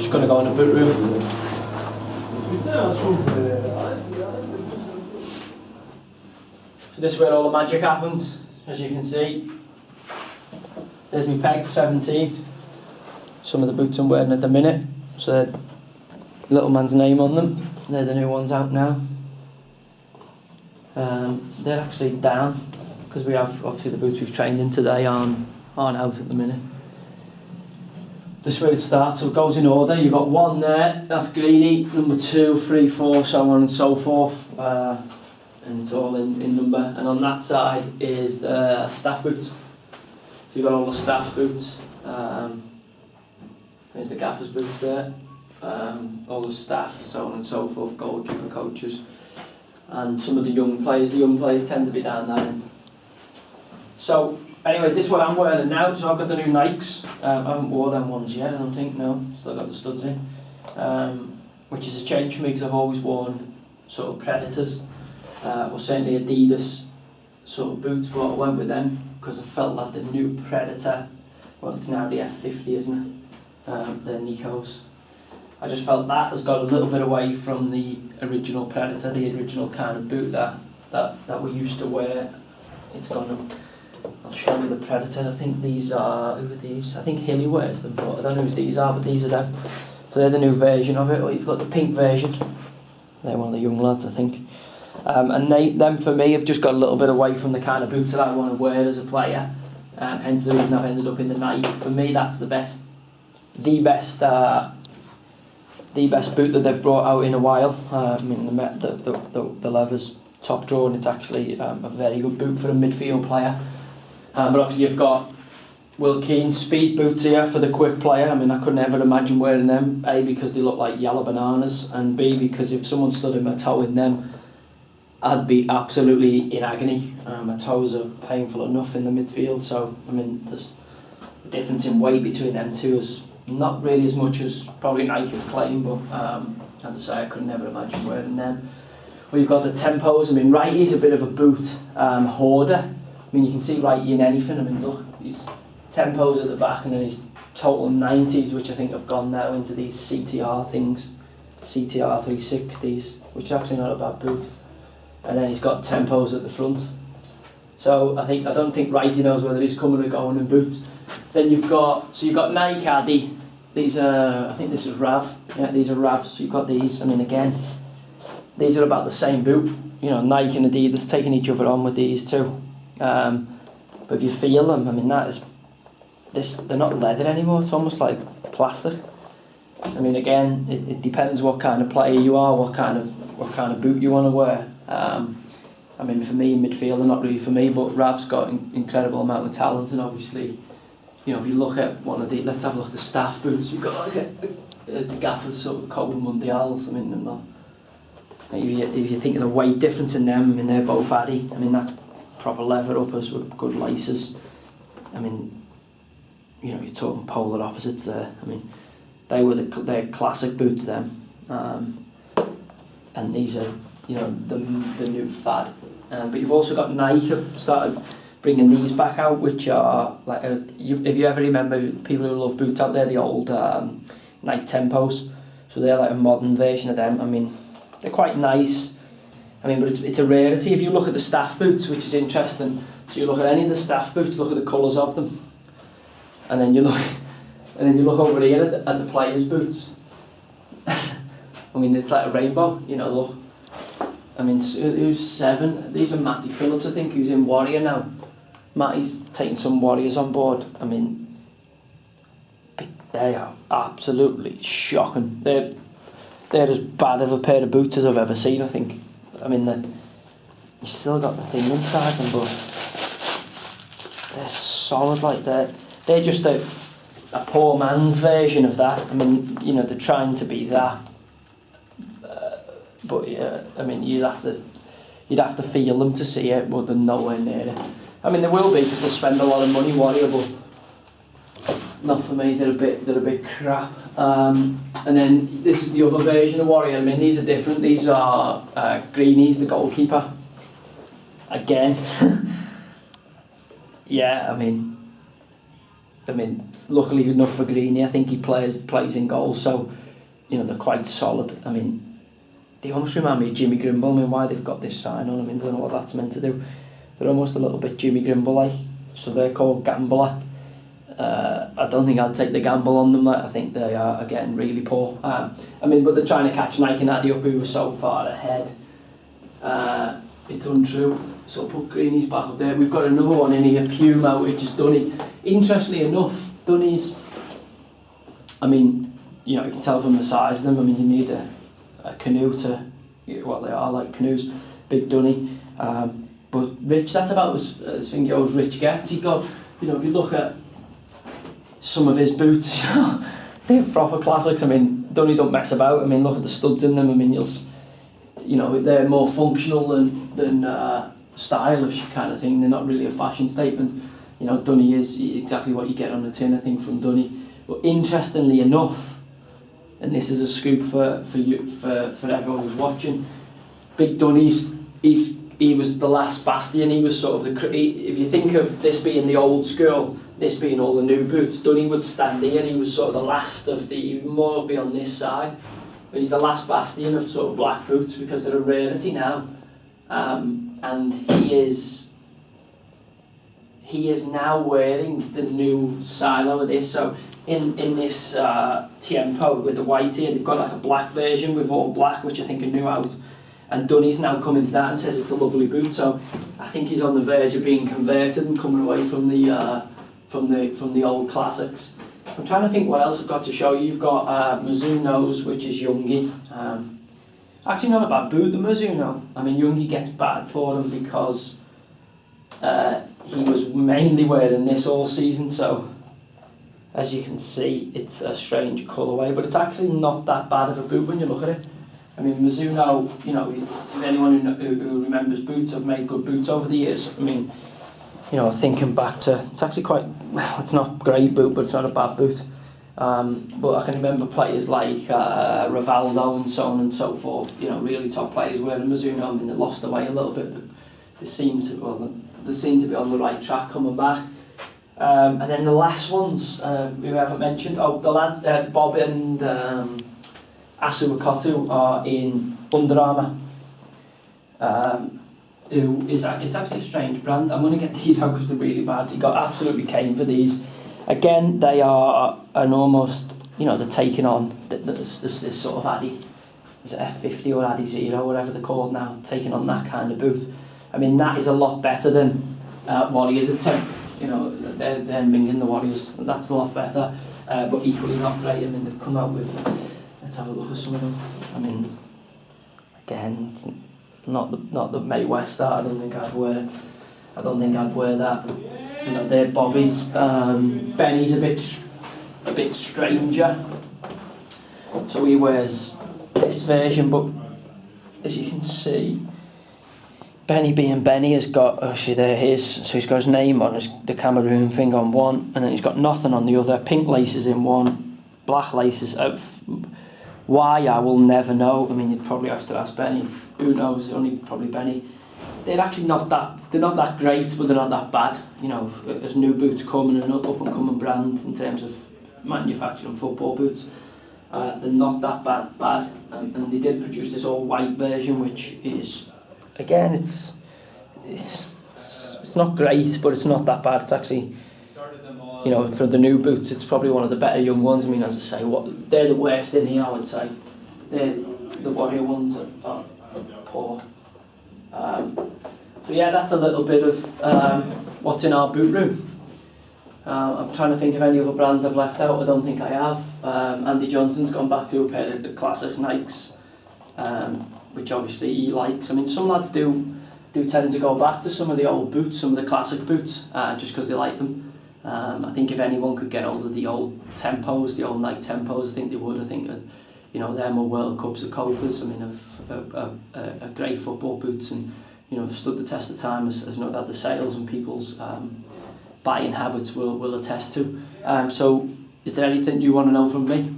just going to go in the boot room. So this is where all the magic happens, as you can see. There's my peg, 17. Some of the boots I'm wearing at the minute. So little man's name on them. They're the new ones out now. They're actually down because we have obviously the boots we've trained in today aren't out at the minute. This is where it starts, so it goes in order. You've got one there, that's greeny, number 2, 3, 4, so on and so forth. And it's all in number. And on that side is the staff boots. So you've got all the staff boots. There's the gaffer's boots there. All the staff, so on and so forth, goalkeeper coaches. And some of the young players tend to be down there. So anyway, this is what I'm wearing now. So I've got the new Nikes. I haven't worn them ones yet, I don't think, no. Still got the studs in. Which is a change for me because I've always worn sort of Predators. Or certainly Adidas sort of boots, but I went with them because I felt like the new Predator, well it's now the F50, isn't it? The Nikos. I just felt that has got a little bit away from the original Predator, the original kind of boot that we used to wear. It's gone. I'll show you the Predator. I think these are, who are these? I think Hilly wears them, but I don't know who these are, but these are them. So they're the new version of it, or you've got the pink version. They're one of the young lads, I think. And them for me have just got a little bit away from the kind of boots that I want to wear as a player. Hence the reason I've ended up in the Nike. For me, that's the best boot that they've brought out in a while. I mean, the leather's top drawer, and it's actually a very good boot for a midfield player. But obviously you've got Will Keane's speed boots here for the quick player. I mean, I couldn't ever imagine wearing them, A, because they look like yellow bananas, and B, because if someone stood in my toe in them, I'd be absolutely in agony. My toes are painful enough in the midfield, so I mean, there's a difference in weight between them two is not really as much as probably Nike was playing, but as I say, I could never imagine wearing them. Well, you've got the Tempos. I mean, Righty's a bit of a boot hoarder. I mean, you can see Righty in anything. I mean, look, his Tempos at the back, and then his total 90s, which I think have gone now into these CTR things, CTR 360s, which is actually not a bad boot. And then he's got Tempos at the front. So I don't think Righty knows whether he's coming or going in boots. Then you've got Nike Addy. These are, I think this is Rav. Yeah, these are Ravs. So you've got these. I mean, again, these are about the same boot. You know, Nike and Adidas taking each other on with these too. But if you feel them, I mean, they're not leather anymore. It's almost like plastic. I mean, again, it depends what kind of player you are, what kind of boot you want to wear. I mean, for me, midfield, they're not really for me, but Rav's got an incredible amount of talent, and obviously, you know, if you look at one of the, let's have a look at the staff boots. You've got the Gaffer's sort of Cold Mundials. I mean, they're not, if you think of the weight difference in them, I mean, they're both Addy. I mean, that's proper leather uppers with good laces. I mean, you know, you're talking polar opposites there. I mean, they're classic boots, them. And these are, you know, the new fad. But you've also got Nike have started bringing these back out, which are like if you ever remember people who love boots out there, the old Nike Tempos. So they're like a modern version of them. I mean, they're quite nice. I mean, but it's a rarity. If you look at the staff boots, which is interesting, so you look at any of the staff boots, look at the colours of them, and then you look over here at the players' boots. I mean, it's like a rainbow. You know, look. I mean, who's 7? These are Matty Phillips, I think, who's in Warrior now. Matty's taking some Warriors on board. I mean, they are absolutely shocking. They're as bad of a pair of boots as I've ever seen, I think. I mean, you still got the thing inside them, but they're solid like that. They're just a poor man's version of that. I mean, you know, they're trying to be that. But yeah, I mean, you'd have to feel them to see it, but they're nowhere near it. I mean, they will be because they'll spend a lot of money, Warrior, but not for me. They're a bit crap. And then this is the other version of Warrior. I mean, these are different. These are Greenies, the goalkeeper. Again, yeah. I mean, I mean, luckily enough for Greeny, I think he plays in goal, so, you know, they're quite solid. I mean, they almost remind me of Jimmy Grimble. I mean, why they've got this sign on, I mean, I don't know what that's meant to do. They're almost a little bit Jimmy Grimble-like, so they're called Gambler. I don't think I'd take the gamble on them. I think they are, again, really poor. I mean, but they're trying to catch Nike and Addy up, who were so far ahead. It's untrue. So put Greenies back up there. We've got another one in here, Puma, which is Dunny. Interestingly enough, Dunnies, I mean, you know, you can tell from the size of them. I mean, you need a canoe to, well, they are like canoes, big Dunny. But Rich, that's about as thing goes Rich gets. He got, you know, if you look at some of his boots, you know, they're proper classics. I mean, Dunny don't mess about. I mean, look at the studs in them. I mean, you know, they're more functional than stylish kind of thing. They're not really a fashion statement. You know, Dunny is exactly what you get on the tin, I think, from Dunny. But interestingly enough, and this is a scoop for everyone who's watching, Big Dunny's, he was the last bastion. He was sort of if you think of this being the old school, this being all the new boots, Dunny would stand here, and he was sort of the last of he would more be on this side. But he's the last bastion of sort of black boots because they're a rarity now. And he is now wearing the new silo of this. So in this Tiempo with the white here, they've got like a black version with all black, which I think are new out. And Dunny's now come into that and says it's a lovely boot. So I think he's on the verge of being converted and coming away from the old classics. I'm trying to think what else I've got to show you. You've got Mizuno's, which is Youngie. Actually not a bad boot, the Mizuno. I mean, Youngie gets bad for them because he was mainly wearing this all season, so as you can see, it's a strange colourway, but it's actually not that bad of a boot when you look at it. I mean, Mizuno, you know, if anyone who remembers boots, have made good boots over the years. I mean, you know, thinking back to, it's actually quite, well, it's not a great boot, but it's not a bad boot. But I can remember players like Rivaldo and so on and so forth, you know, really top players wearing Mizuno. I mean, they lost their way a little bit. They seem to be on the right track coming back. And then the last ones, who I haven't mentioned, the lad, Bob and Asu Akoto are in Under Armour. It's actually a strange brand. I'm going to get these out because they're really bad. He got absolutely caned for these. Again, they are an almost, you know, they're taking on this sort of Addy, is it F50 or Addy Zero, whatever they're called now, taking on that kind of boot. I mean, that is a lot better than Warriors attempt. You know, they're minging the Warriors. That's a lot better, but equally not great. I mean, they've come out with. Let's have a look at some of them. I mean, again, it's not the May West that I don't think I'd wear. I don't think I'd wear that. You know, they're Bobby's. Benny's a bit stranger, so he wears this version. But as you can see, Benny being Benny has got, obviously there his, so he's got his name on the Cameroon thing on one, and then he's got nothing on the other. Pink laces in one, black laces. Why, I will never know. I mean, you'd probably have to ask Benny. Who knows? Only probably Benny. They're actually not that great, but they're not that bad. You know, as new boots come and an up and coming brand in terms of manufacturing football boots, they're not that bad. And they did produce this all white version, which is, again, it's not great, but it's not that bad. It's actually, you know, for the new boots, it's probably one of the better young ones. I mean, as I say, they're the worst in here, I would say. The Warrior ones are poor. So yeah, that's a little bit of what's in our boot room. I'm trying to think of any other brands I've left out. I don't think I have. Andy Johnson's gone back to a pair of the classic Nikes, which obviously he likes. I mean, some lads do tend to go back to some of the old boots, some of the classic boots, just because they like them. I think if anyone could get hold of the old Tempos, the old Nike Tempos, I think they would. I think you know, them are World Cups of copers. I mean, of great football boots, and you know, stood the test of time, as no doubt the sales and people's buying habits will attest to. So, is there anything you want to know from me?